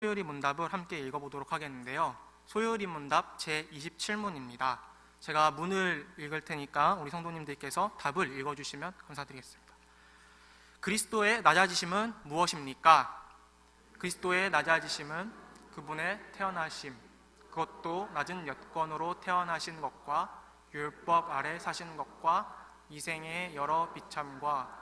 소요리 문답을 함께 읽어보도록 하겠는데요. 소요리 문답 제27문입니다. 제가 문을 읽을 테니까 우리 성도님들께서 답을 읽어주시면 감사드리겠습니다. 그리스도의 낮아지심은 무엇입니까? 그리스도의 낮아지심은 그분의 태어나심, 그것도 낮은 여건으로 태어나신 것과 율법 아래 사신 것과 이생의 여러 비참과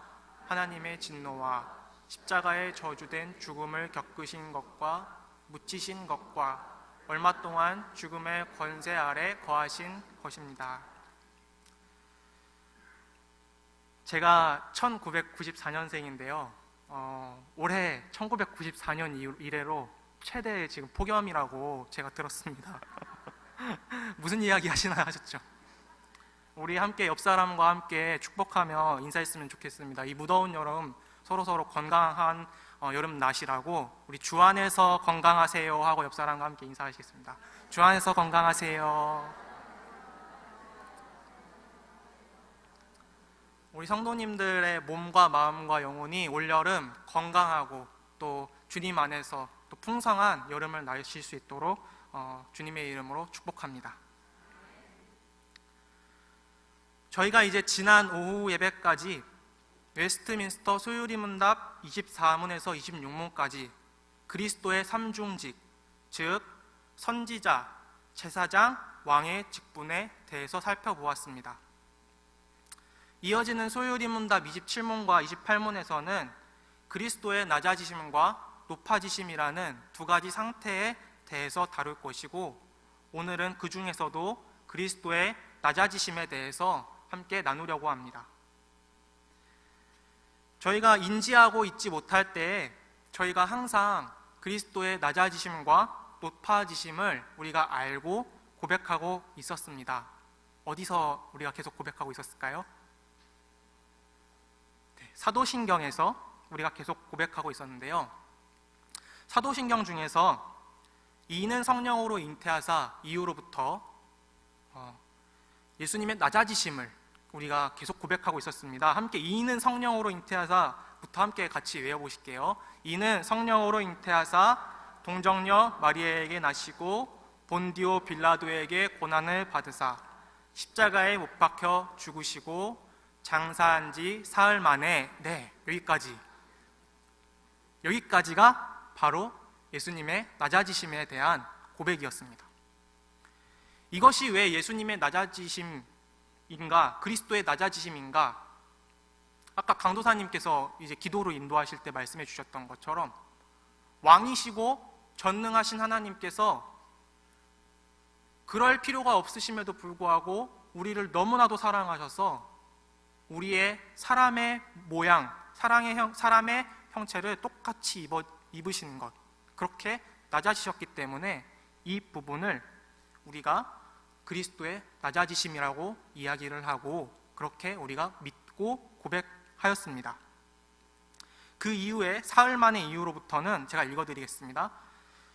하나님의 진노와 십자가에 저주된 죽음을 겪으신 것과 묻히신 것과 얼마 동안 죽음의 권세 아래 거하신 것입니다. 제가 1994년생인데요. 올해 1994년 이래로 최대 지금 폭염이라고 제가 들었습니다. 무슨 이야기 하시나 하셨죠? 우리 함께 옆 사람과 함께 축복하며 인사했으면 좋겠습니다. 이 무더운 여름 서로 건강한 여름 낮이라고 우리 주 안에서 건강하세요 하고 옆 사람과 함께 인사하시겠습니다. 주 안에서 건강하세요. 우리 성도님들의 몸과 마음과 영혼이 올여름 건강하고 또 주님 안에서 또 풍성한 여름을 나실 수 있도록 주님의 이름으로 축복합니다. 저희가 이제 지난 오후 예배까지 웨스트민스터 소요리 문답 24문에서 26문까지 그리스도의 삼중직, 즉 선지자, 제사장, 왕의 직분에 대해서 살펴보았습니다. 이어지는 소요리 문답 27문과 28문에서는 그리스도의 낮아지심과 높아지심이라는 두 가지 상태에 대해서 다룰 것이고, 오늘은 그 중에서도 그리스도의 낮아지심에 대해서 함께 나누려고 합니다. 저희가 인지하고 있지 못할 때에 저희가 항상 그리스도의 낮아지심과 높아지심을 우리가 알고 고백하고 있었습니다. 어디서 우리가 계속 고백하고 있었을까요? 사도신경에서 우리가 계속 고백하고 있었는데요. 사도신경 중에서 이는 성령으로 잉태하사 이후로부터 예수님의 낮아지심을 우리가 계속 고백하고 있었습니다. 함께 이는 성령으로 잉태하사부터 함께 같이 외워보실게요. 이는 성령으로 잉태하사 동정녀 마리아에게 나시고 본디오 빌라도에게 고난을 받으사 십자가에 못 박혀 죽으시고 장사한 지 사흘 만에 여기까지가 바로 예수님의 낮아지심에 대한 고백이었습니다. 이것이 왜 예수님의 낮아지심인가, 그리스도의 낮아지심인가? 아까 강도사님께서 이제 기도로 인도하실 때 말씀해 주셨던 것처럼 왕이시고 전능하신 하나님께서 그럴 필요가 없으심에도 불구하고 우리를 너무나도 사랑하셔서 우리의 사람의 모양, 사람의 형체를 똑같이 입으시는 것, 그렇게 낮아지셨기 때문에 이 부분을 우리가 그리스도의 낮아지심이라고 이야기를 하고 그렇게 우리가 믿고 고백하였습니다. 그 이후에 사흘 만의 이후로부터는 제가 읽어드리겠습니다.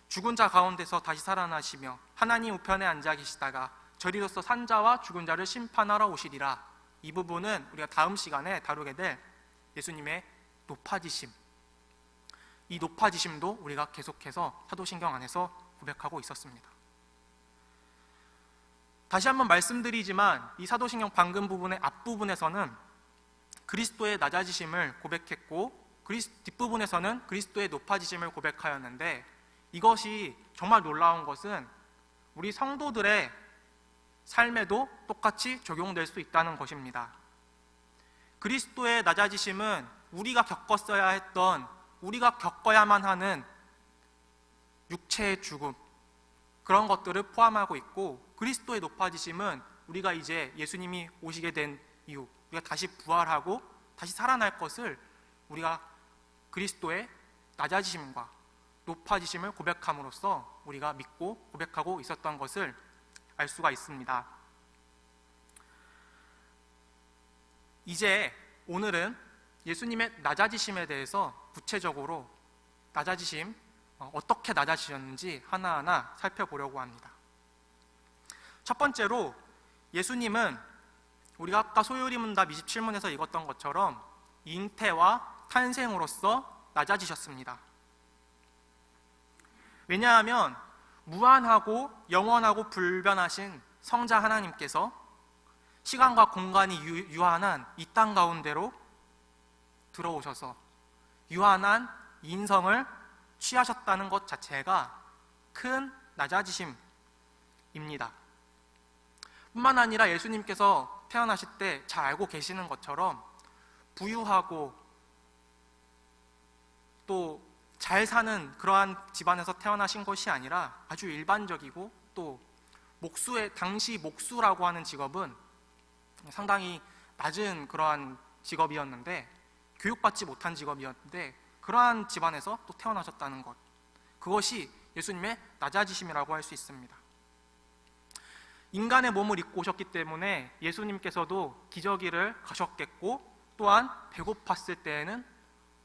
죽은 자 가운데서 다시 살아나시며 하나님 우편에 앉아 계시다가 저리로서 산자와 죽은 자를 심판하러 오시리라. 이 부분은 우리가 다음 시간에 다루게 될 예수님의 높아지심, 이 높아지심도 우리가 계속해서 사도신경 안에서 고백하고 있었습니다. 다시 한번 말씀드리지만 이 사도신경 방금 부분의 앞부분에서는 그리스도의 낮아지심을 고백했고 뒷부분에서는 그리스도의 높아지심을 고백하였는데, 이것이 정말 놀라운 것은 우리 성도들의 삶에도 똑같이 적용될 수 있다는 것입니다. 그리스도의 낮아지심은 우리가 겪었어야 했던, 우리가 겪어야만 하는 육체의 죽음, 그런 것들을 포함하고 있고, 그리스도의 높아지심은 우리가 이제 예수님이 오시게 된 이후 우리가 다시 부활하고 다시 살아날 것을 우리가 그리스도의 낮아지심과 높아지심을 고백함으로써 우리가 믿고 고백하고 있었던 것을 알 수가 있습니다. 이제 오늘은 예수님의 낮아지심에 대해서 구체적으로 낮아지심, 어떻게 낮아지셨는지 하나하나 살펴보려고 합니다. 첫 번째로 예수님은 우리가 아까 소요리 문답 27문에서 읽었던 것처럼 잉태와 탄생으로서 낮아지셨습니다. 왜냐하면 무한하고 영원하고 불변하신 성자 하나님께서 시간과 공간이 유한한 이 땅 가운데로 들어오셔서 유한한 인성을 취하셨다는 것 자체가 큰 낮아지심입니다. 뿐만 아니라 예수님께서 태어나실 때 잘 알고 계시는 것처럼 부유하고 또 잘 사는 그러한 집안에서 태어나신 것이 아니라 아주 일반적이고 또 당시 목수라고 하는 직업은 상당히 낮은 그러한 직업이었는데, 교육받지 못한 직업이었는데 그러한 집안에서 또 태어나셨다는 것, 그것이 예수님의 낮아지심이라고 할 수 있습니다. 인간의 몸을 입고 오셨기 때문에 예수님께서도 기저귀를 가셨겠고, 또한 배고팠을 때에는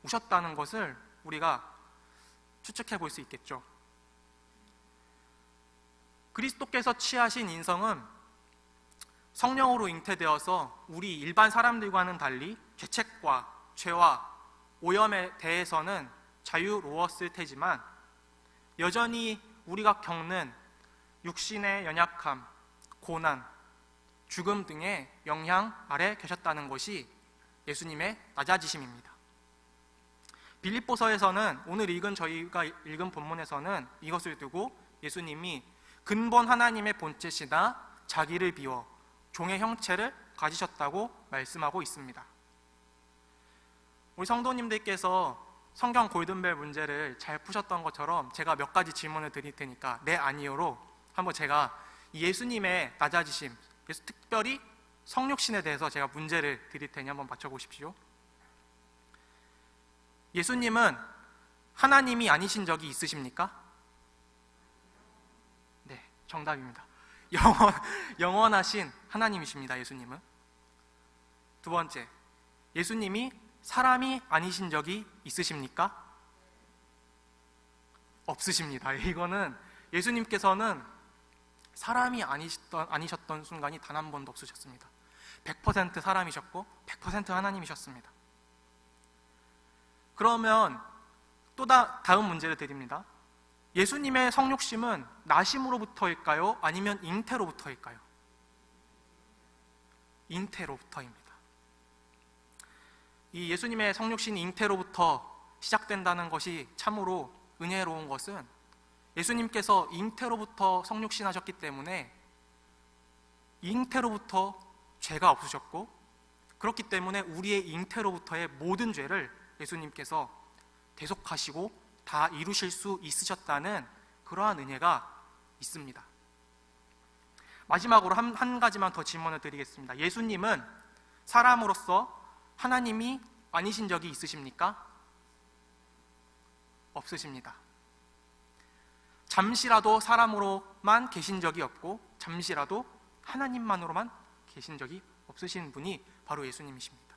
오셨다는 것을 우리가 추측해 볼 수 있겠죠. 그리스도께서 취하신 인성은 성령으로 잉태되어서 우리 일반 사람들과는 달리 죄책과 죄와 오염에 대해서는 자유로웠을 테지만, 여전히 우리가 겪는 육신의 연약함, 고난, 죽음 등의 영향 아래 계셨다는 것이 예수님의 낮아지심입니다. 빌립보서에서는 오늘 저희가 읽은 본문에서는 이것을 두고 예수님이 근본 하나님의 본체시나 자기를 비워 종의 형체를 가지셨다고 말씀하고 있습니다. 우리 성도님들께서 성경 골든벨 문제를 잘 푸셨던 것처럼 제가 몇 가지 질문을 드릴 테니까 네, 아니요로 한번 제가 예수님의 낮아지심, 특별히 성육신에 대해서 제가 문제를 드릴 테니 한번 맞춰보십시오. 예수님은 하나님이 아니신 적이 있으십니까? 네, 정답입니다. 영원하신 하나님이십니다. 예수님은. 두 번째, 예수님이 사람이 아니신 적이 있으십니까? 없으십니다. 이거는 예수님께서는 사람이 아니셨던 순간이 단 한 번도 없으셨습니다. 100% 사람이셨고 100% 하나님이셨습니다. 그러면 또 다음 문제를 드립니다. 예수님의 성육심은 나심으로부터일까요? 아니면 잉태로부터일까요? 잉태로부터입니다. 이 예수님의 성육신이 잉태로부터 시작된다는 것이 참으로 은혜로운 것은, 예수님께서 잉태로부터 성육신하셨기 때문에 잉태로부터 죄가 없으셨고, 그렇기 때문에 우리의 잉태로부터의 모든 죄를 예수님께서 대속하시고 다 이루실 수 있으셨다는 그러한 은혜가 있습니다. 마지막으로 한 가지만 더 질문을 드리겠습니다. 예수님은 사람으로서 하나님이 아니신 적이 있으십니까? 없으십니다. 잠시라도 사람으로만 계신 적이 없고 잠시라도 하나님만으로만 계신 적이 없으신 분이 바로 예수님이십니다.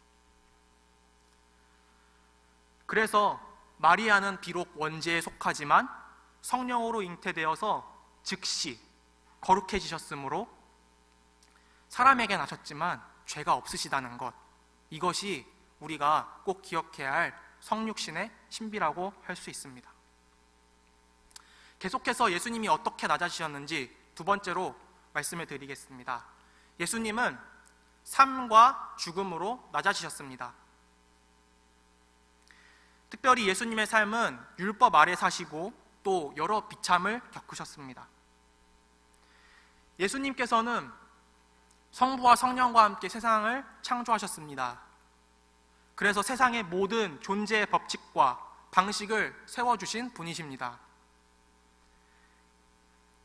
그래서 마리아는 비록 원죄에 속하지만 성령으로 잉태되어서 즉시 거룩해지셨으므로 사람에게 나셨지만 죄가 없으시다는 것, 이것이 우리가 꼭 기억해야 할 성육신의 신비라고 할 수 있습니다. 계속해서 예수님이 어떻게 낮아지셨는지 두 번째로 말씀을 드리겠습니다. 예수님은 삶과 죽음으로 낮아지셨습니다. 특별히 예수님의 삶은 율법 아래 사시고 또 여러 비참을 겪으셨습니다. 예수님께서는 성부와 성령과 함께 세상을 창조하셨습니다. 그래서 세상의 모든 존재의 법칙과 방식을 세워주신 분이십니다.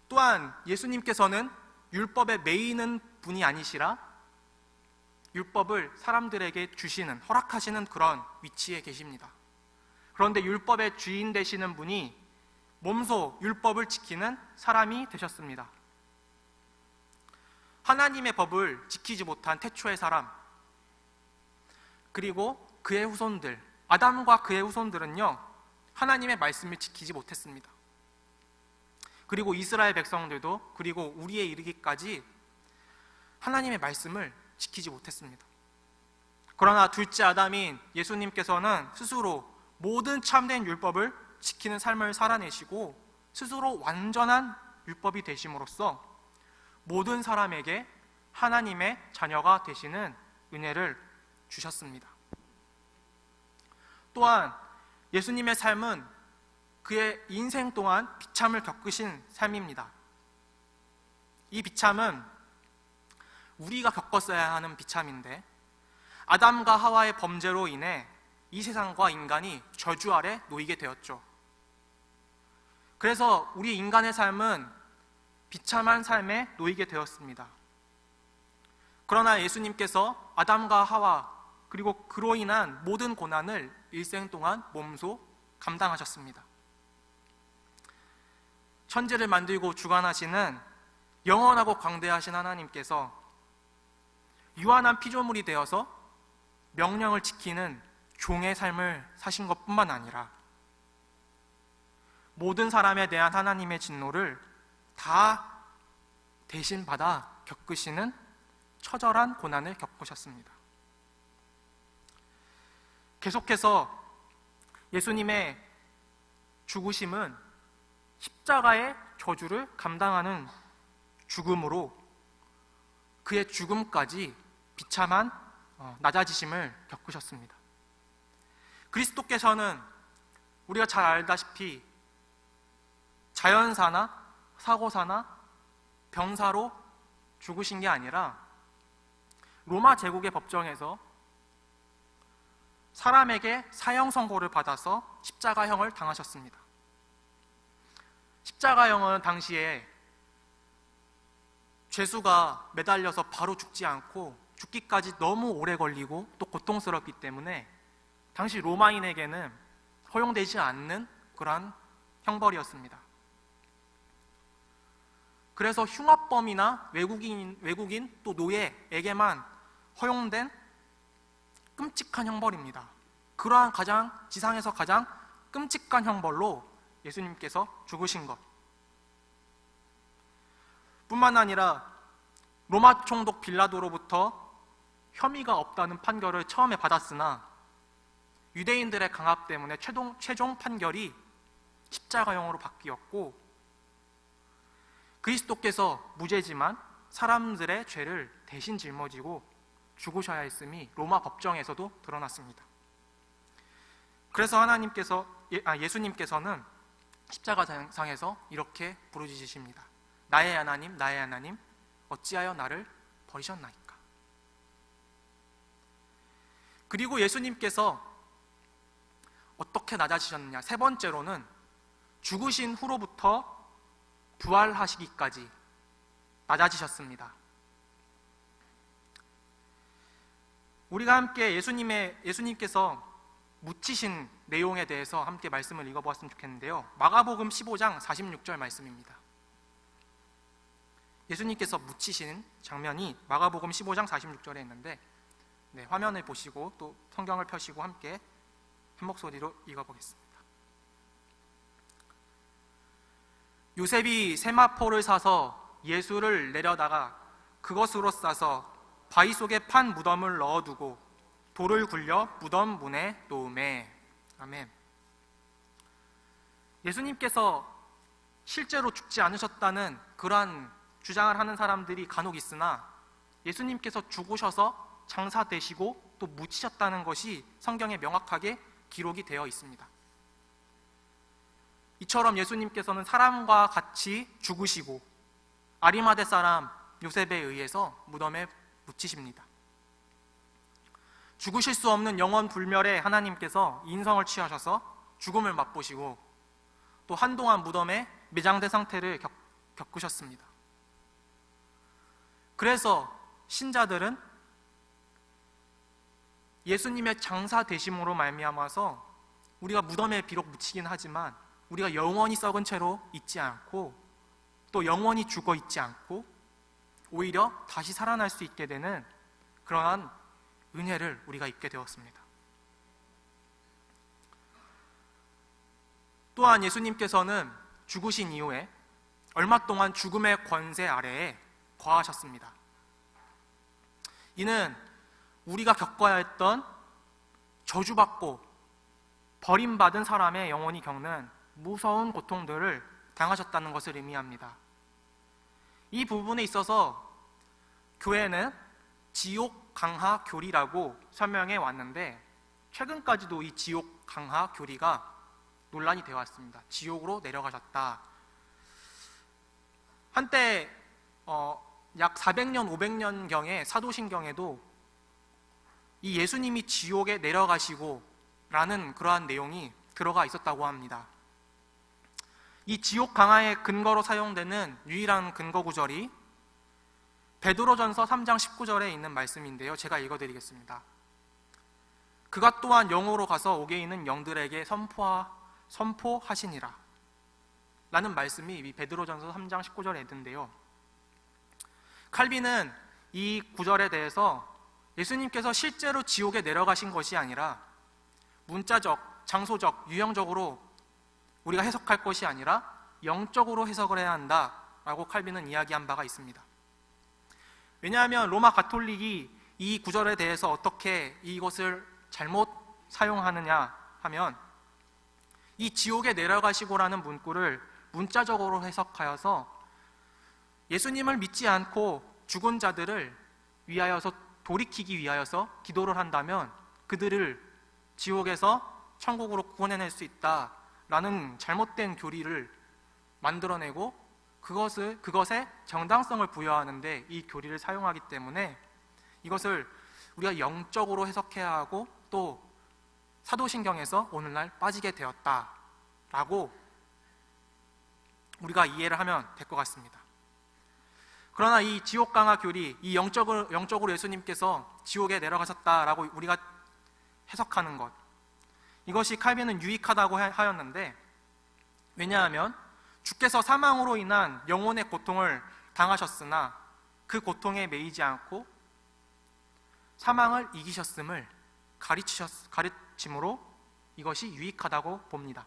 또한 예수님께서는 율법에 매이는 분이 아니시라 율법을 사람들에게 주시는, 허락하시는 그런 위치에 계십니다. 그런데 율법의 주인 되시는 분이 몸소 율법을 지키는 사람이 되셨습니다. 하나님의 법을 지키지 못한 태초의 사람, 그리고 그의 후손들, 아담과 그의 후손들은요, 하나님의 말씀을 지키지 못했습니다. 그리고 이스라엘 백성들도, 그리고 우리에 이르기까지 하나님의 말씀을 지키지 못했습니다. 그러나 둘째 아담인 예수님께서는 스스로 모든 참된 율법을 지키는 삶을 살아내시고 스스로 완전한 율법이 되심으로써 모든 사람에게 하나님의 자녀가 되시는 은혜를 주셨습니다. 또한 예수님의 삶은 그의 인생 동안 비참을 겪으신 삶입니다. 이 비참은 우리가 겪었어야 하는 비참인데 아담과 하와의 범죄로 인해 이 세상과 인간이 저주 아래 놓이게 되었죠. 그래서 우리 인간의 삶은 비참한 삶에 놓이게 되었습니다. 그러나 예수님께서 아담과 하와 그리고 그로 인한 모든 고난을 일생 동안 몸소 감당하셨습니다. 천지를 만들고 주관하시는 영원하고 광대하신 하나님께서 유한한 피조물이 되어서 명령을 지키는 종의 삶을 사신 것뿐만 아니라 모든 사람에 대한 하나님의 진노를 다 대신 받아 겪으시는 처절한 고난을 겪으셨습니다. 계속해서 예수님의 죽으심은 십자가의 저주를 감당하는 죽음으로 그의 죽음까지 비참한 낮아지심을 겪으셨습니다. 그리스도께서는 우리가 잘 알다시피 자연사나 사고사나 병사로 죽으신 게 아니라 로마 제국의 법정에서 사람에게 사형 선고를 받아서 십자가형을 당하셨습니다. 십자가형은 당시에 죄수가 매달려서 바로 죽지 않고 죽기까지 너무 오래 걸리고 또 고통스럽기 때문에 당시 로마인에게는 허용되지 않는 그러한 형벌이었습니다. 그래서 흉악범이나 외국인 또 노예에게만 허용된 끔찍한 형벌입니다. 그러한 지상에서 가장 끔찍한 형벌로 예수님께서 죽으신 것 뿐만 아니라 로마 총독 빌라도로부터 혐의가 없다는 판결을 처음에 받았으나 유대인들의 강압 때문에 최종 판결이 십자가형으로 바뀌었고 그리스도께서 무죄지만 사람들의 죄를 대신 짊어지고 죽으셔야 했음이 로마 법정에서도 드러났습니다. 그래서 예수님께서는 십자가상에서 이렇게 부르짖으십니다. 나의 하나님, 나의 하나님, 어찌하여 나를 버리셨나이까. 그리고 예수님께서 어떻게 낮아지셨느냐? 세 번째로는 죽으신 후로부터 부활하시기까지 낮아지셨습니다. 우리가 함께 예수님께서 묻히신 내용에 대해서 함께 말씀을 읽어보았으면 좋겠는데요. 마가복음 15장 46절 말씀입니다. 예수님께서 묻히신 장면이 마가복음 15장 46절에 있는데 화면을 보시고 또 성경을 펴시고 함께 한 목소리로 읽어보겠습니다. 요셉이 세마포를 사서 예수를 내려다가 그것으로 싸서 바위 속에 판 무덤을 넣어두고 돌을 굴려 무덤 문에 놓으매. 아멘. 예수님께서 실제로 죽지 않으셨다는 그러한 주장을 하는 사람들이 간혹 있으나 예수님께서 죽으셔서 장사되시고 또 묻히셨다는 것이 성경에 명확하게 기록이 되어 있습니다. 이처럼 예수님께서는 사람과 같이 죽으시고 아리마대 사람 요셉에 의해서 무덤에 묻히십니다. 죽으실 수 없는 영원 불멸의 하나님께서 인성을 취하셔서 죽음을 맛보시고 또 한동안 무덤에 매장된 상태를 겪으셨습니다. 그래서 신자들은 예수님의 장사되심으로 말미암아서 우리가 무덤에 비록 묻히긴 하지만 우리가 영원히 썩은 채로 있지 않고 또 영원히 죽어 있지 않고 오히려 다시 살아날 수 있게 되는 그러한 은혜를 우리가 입게 되었습니다. 또한 예수님께서는 죽으신 이후에 얼마 동안 죽음의 권세 아래에 거하셨습니다. 이는 우리가 겪어야 했던 저주받고 버림받은 사람의 영혼이 겪는 무서운 고통들을 당하셨다는 것을 의미합니다. 이 부분에 있어서 교회는 지옥 강하 교리라고 설명해 왔는데, 최근까지도 이 지옥 강하 교리가 논란이 되어 왔습니다. 지옥으로 내려가셨다. 한때 약 400년, 500년경에 사도신경에도 이 예수님이 지옥에 내려가시고 라는 그러한 내용이 들어가 있었다고 합니다. 이 지옥 강하의 근거로 사용되는 유일한 근거 구절이 베드로전서 3장 19절에 있는 말씀인데요, 제가 읽어드리겠습니다. 그가 또한 영으로 가서 옥에 있는 영들에게 선포하시니라 라는 말씀이 이 베드로전서 3장 19절에 있는데요, 칼빈은 이 구절에 대해서 예수님께서 실제로 지옥에 내려가신 것이 아니라 문자적, 장소적, 유형적으로 우리가 해석할 것이 아니라 영적으로 해석을 해야 한다라고 칼빈은 이야기한 바가 있습니다. 왜냐하면 로마 가톨릭이 이 구절에 대해서 어떻게 이것을 잘못 사용하느냐 하면, 이 지옥에 내려가시고라는 문구를 문자적으로 해석하여서 예수님을 믿지 않고 죽은 자들을 위하여서 돌이키기 위하여서 기도를 한다면 그들을 지옥에서 천국으로 구원해낼 수 있다라는 잘못된 교리를 만들어내고 그것에 정당성을 부여하는데 이 교리를 사용하기 때문에 이것을 우리가 영적으로 해석해야 하고, 또 사도신경에서 오늘날 빠지게 되었다라고 우리가 이해를 하면 될 것 같습니다. 그러나 이 지옥 강하 교리, 이 영적으로 예수님께서 지옥에 내려가셨다라고 우리가 해석하는 것, 이것이 칼빈은 유익하다고 하였는데, 왜냐하면 주께서 사망으로 인한 영혼의 고통을 당하셨으나 그 고통에 매이지 않고 사망을 이기셨음을 가르침으로 이것이 유익하다고 봅니다.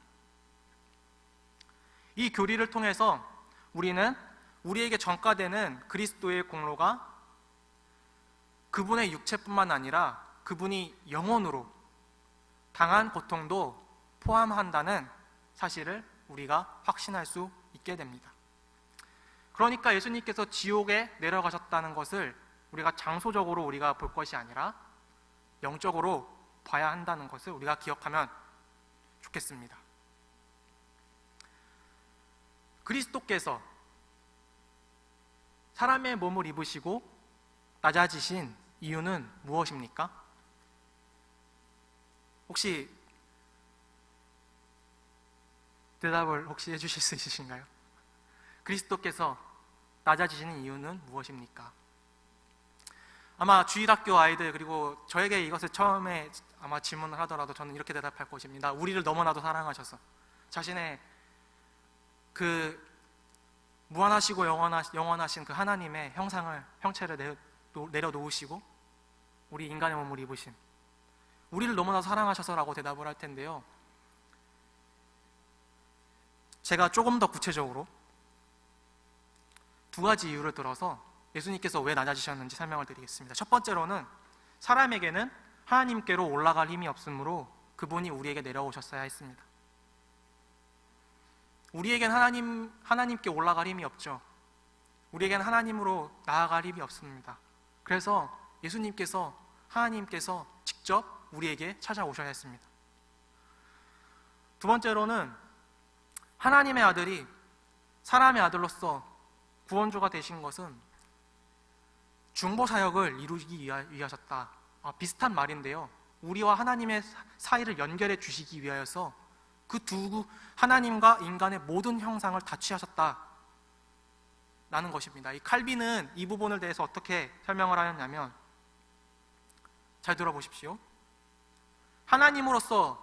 이 교리를 통해서 우리는 우리에게 전가되는 그리스도의 공로가 그분의 육체뿐만 아니라 그분이 영혼으로 당한 고통도 포함한다는 사실을 우리가 확신할 수 있게 됩니다. 그러니까 예수님께서 지옥에 내려가셨다는 것을 우리가 장소적으로 우리가 볼 것이 아니라 영적으로 봐야 한다는 것을 우리가 기억하면 좋겠습니다. 그리스도께서 사람의 몸을 입으시고 낮아지신 이유는 무엇입니까? 혹시 대답을 해주실 수 있으신가요? 그리스도께서 낮아지시는 이유는 무엇입니까? 아마 주일학교 아이들, 그리고 저에게 이것을 처음에 아마 질문을 하더라도 저는 이렇게 대답할 것입니다. 우리를 너무나도 사랑하셔서 자신의 그 무한하시고 영원하신 그 하나님의 형체를 내려놓으시고 우리 인간의 몸을 입으신, 우리를 너무나 사랑하셔서라고 대답을 할 텐데요, 제가 조금 더 구체적으로 두 가지 이유를 들어서 예수님께서 왜 낮아지셨는지 설명을 드리겠습니다. 첫 번째로는 사람에게는 하나님께로 올라갈 힘이 없으므로 그분이 우리에게 내려오셨어야 했습니다. 우리에겐 하나님께 올라갈 힘이 없죠. 우리에겐 하나님으로 나아갈 힘이 없습니다. 그래서 하나님께서 직접 우리에게 찾아오셔야 했습니다. 두 번째로는 하나님의 아들이 사람의 아들로서 구원주가 되신 것은 중보사역을 이루기 위하셨다. 비슷한 말인데요, 우리와 하나님의 사이를 연결해 주시기 위하여서 그 두 하나님과 인간의 모든 형상을 다 취하셨다 라는 것입니다. 이 칼빈은 이 부분에 대해서 어떻게 설명을 하였냐면, 잘 들어보십시오. 하나님으로서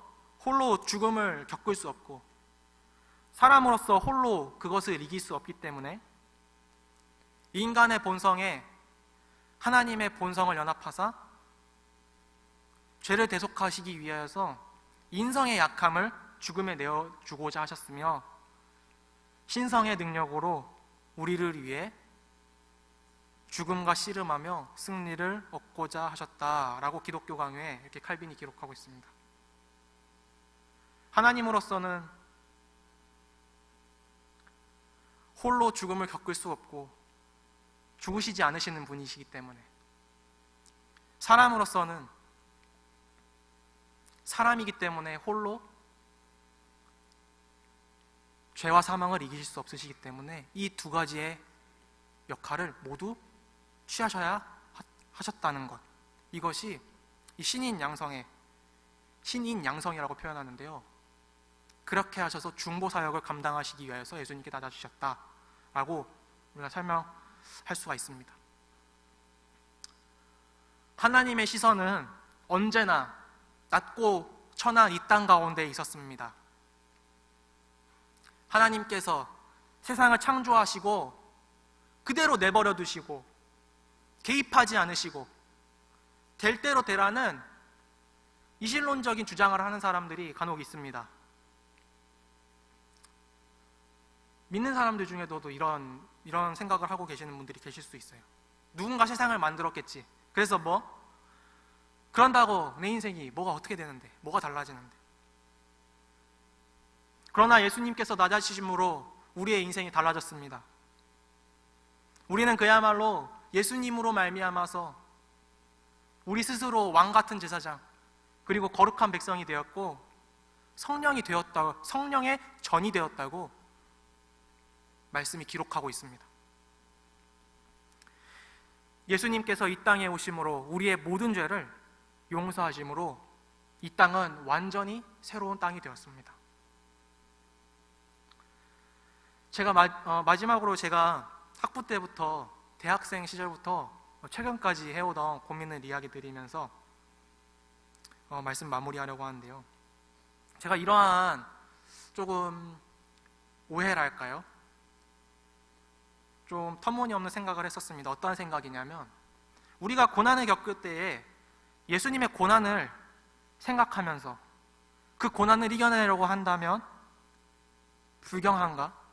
홀로 죽음을 겪을 수 없고 사람으로서 홀로 그것을 이길 수 없기 때문에 인간의 본성에 하나님의 본성을 연합하사 죄를 대속하시기 위하여서 인성의 약함을 죽음에 내어주고자 하셨으며, 신성의 능력으로 우리를 위해 죽음과 씨름하며 승리를 얻고자 하셨다라고 기독교 강요에 이렇게 칼빈이 기록하고 있습니다. 하나님으로서는 홀로 죽음을 겪을 수 없고 죽으시지 않으시는 분이시기 때문에 사람으로서는 사람이기 때문에 홀로 죄와 사망을 이기실 수 없으시기 때문에 이 두 가지의 역할을 모두 취하셔야 하셨다는 것, 이것이 이 신인양성이라고 표현하는데요, 그렇게 하셔서 중보사역을 감당하시기 위해서 예수님께 낮아주셨다라고 우리가 설명할 수가 있습니다. 하나님의 시선은 언제나 낮고 천한 이 땅 가운데 있었습니다. 하나님께서 세상을 창조하시고 그대로 내버려 두시고 개입하지 않으시고 될 대로 되라는 이신론적인 주장을 하는 사람들이 간혹 있습니다. 믿는 사람들 중에도 이런 생각을 하고 계시는 분들이 계실 수 있어요. 누군가 세상을 만들었겠지. 그래서 그런다고 내 인생이 뭐가 어떻게 되는데, 뭐가 달라지는데. 그러나 예수님께서 낮아지심으로 우리의 인생이 달라졌습니다. 우리는 그야말로 예수님으로 말미암아서 우리 스스로 왕 같은 제사장, 그리고 거룩한 백성이 되었고 성령의 전이 되었다고 말씀이 기록하고 있습니다. 예수님께서 이 땅에 오심으로 우리의 모든 죄를 용서하심으로 이 땅은 완전히 새로운 땅이 되었습니다. 마지막으로 제가 학부 때부터 대학생 시절부터 최근까지 해오던 고민을 이야기 드리면서 말씀 마무리하려고 하는데요, 제가 이러한 조금 오해랄까요? 좀 터무니없는 생각을 했었습니다. 어떠한 생각이냐면, 우리가 고난을 겪을 때에 예수님의 고난을 생각하면서 그 고난을 이겨내려고 한다면 불경한가?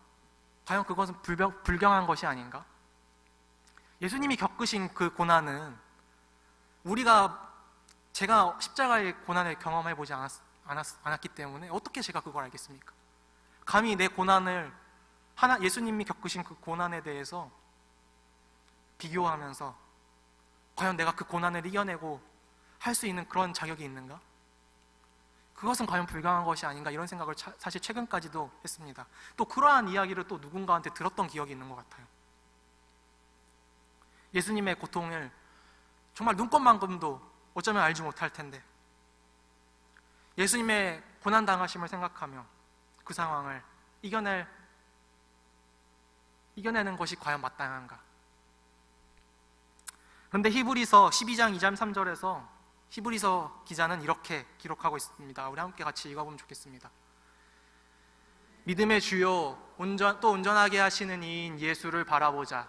과연 그것은 불경한 것이 아닌가? 예수님이 겪으신 그 고난은 제가 십자가의 고난을 경험해보지 않았기 때문에 어떻게 제가 그걸 알겠습니까? 감히 내 고난을 예수님이 겪으신 그 고난에 대해서 비교하면서 과연 내가 그 고난을 이겨내고 할 수 있는 그런 자격이 있는가? 그것은 과연 불가능한 것이 아닌가, 이런 생각을 사실 최근까지도 했습니다. 또 그러한 이야기를 또 누군가한테 들었던 기억이 있는 것 같아요. 예수님의 고통을 정말 눈꽃만큼도 어쩌면 알지 못할 텐데 예수님의 고난당하심을 생각하며 그 상황을 이겨내는 것이 과연 마땅한가? 그런데 히브리서 12장 2절 3절에서 히브리서 기자는 이렇게 기록하고 있습니다. 우리 함께 같이 읽어보면 좋겠습니다. 믿음의 주요 또 온전하게 하시는 이인 예수를 바라보자.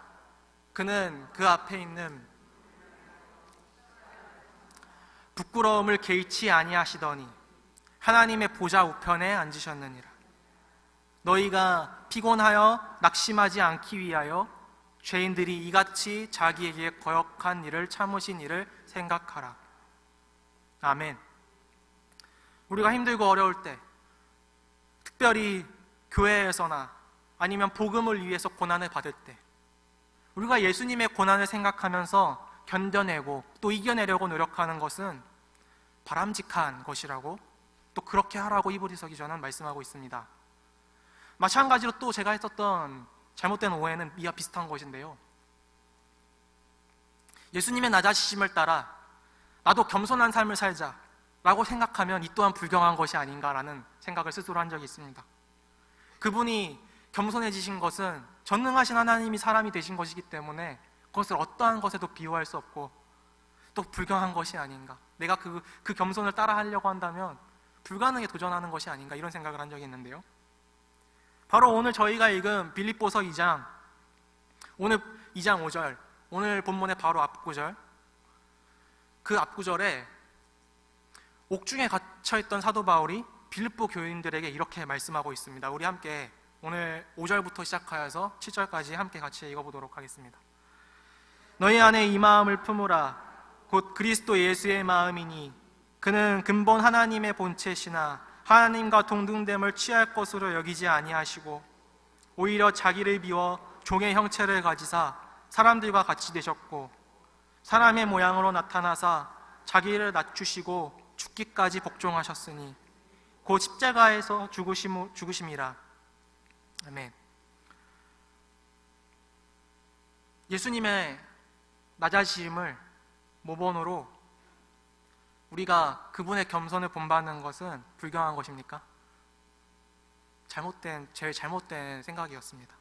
그는 그 앞에 있는 부끄러움을 개의치 아니하시더니 하나님의 보좌 우편에 앉으셨느니라. 너희가 피곤하여 낙심하지 않기 위하여 죄인들이 이같이 자기에게 거역한 일을 참으신 일을 생각하라. 아멘. 우리가 힘들고 어려울 때, 특별히 교회에서나 아니면 복음을 위해서 고난을 받을 때, 우리가 예수님의 고난을 생각하면서 견뎌내고 또 이겨내려고 노력하는 것은 바람직한 것이라고, 또 그렇게 하라고 히브리서 기자는 말씀하고 있습니다. 마찬가지로 또 제가 했었던 잘못된 오해는 이와 비슷한 것인데요, 예수님의 낮아지심을 따라 나도 겸손한 삶을 살자 라고 생각하면 이 또한 불경한 것이 아닌가라는 생각을 스스로 한 적이 있습니다. 그분이 겸손해지신 것은 전능하신 하나님이 사람이 되신 것이기 때문에 그것을 어떠한 것에도 비유할 수 없고 또 불경한 것이 아닌가, 내가 그 겸손을 따라 하려고 한다면 불가능에 도전하는 것이 아닌가, 이런 생각을 한 적이 있는데요, 바로 오늘 저희가 읽은 빌립보서 2장, 오늘 2장 5절, 오늘 본문의 바로 앞구절, 그 앞구절에 옥중에 갇혀있던 사도 바울이 빌립보 교인들에게 이렇게 말씀하고 있습니다. 우리 함께 오늘 5절부터 시작하여서 7절까지 함께 같이 읽어보도록 하겠습니다. 너희 안에 이 마음을 품으라. 곧 그리스도 예수의 마음이니 그는 근본 하나님의 본체시나 하나님과 동등됨을 취할 것으로 여기지 아니하시고 오히려 자기를 비워 종의 형체를 가지사 사람들과 같이 되셨고 사람의 모양으로 나타나사 자기를 낮추시고 죽기까지 복종하셨으니 곧 십자가에서 죽으심이라. 아멘. 예수님의 낮아지심을 모본으로 우리가 그분의 겸손을 본받는 것은 불경한 것입니까? 제일 잘못된 생각이었습니다.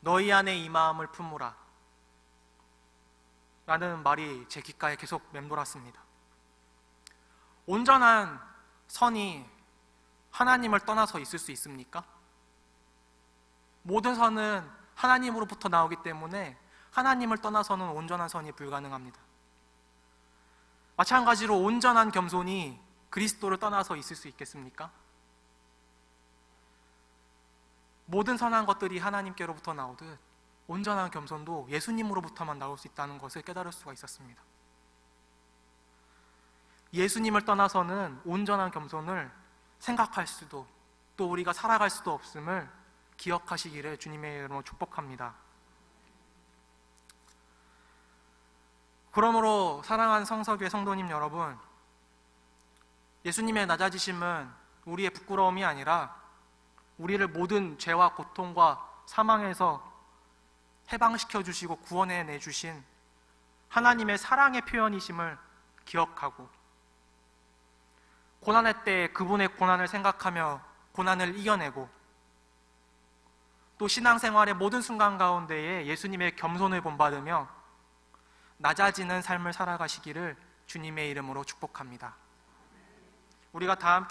너희 안에 이 마음을 품으라 라는 말이 제 귓가에 계속 맴돌았습니다. 온전한 선이 하나님을 떠나서 있을 수 있습니까? 모든 선은 하나님으로부터 나오기 때문에 하나님을 떠나서는 온전한 선이 불가능합니다. 마찬가지로 온전한 겸손이 그리스도를 떠나서 있을 수 있겠습니까? 모든 선한 것들이 하나님께로부터 나오듯 온전한 겸손도 예수님으로부터만 나올 수 있다는 것을 깨달을 수가 있었습니다. 예수님을 떠나서는 온전한 겸손을 생각할 수도 또 우리가 살아갈 수도 없음을 기억하시기를 주님의 이름으로 축복합니다. 그러므로 사랑하는 성서교회 성도님 여러분, 예수님의 낮아지심은 우리의 부끄러움이 아니라 우리를 모든 죄와 고통과 사망에서 해방시켜 주시고 구원해 주신 하나님의 사랑의 표현이심을 기억하고 고난의 때에 그분의 고난을 생각하며 고난을 이겨내고 또 신앙생활의 모든 순간 가운데에 예수님의 겸손을 본받으며 낮아지는 삶을 살아가시기를 주님의 이름으로 축복합니다. 우리가 다 함께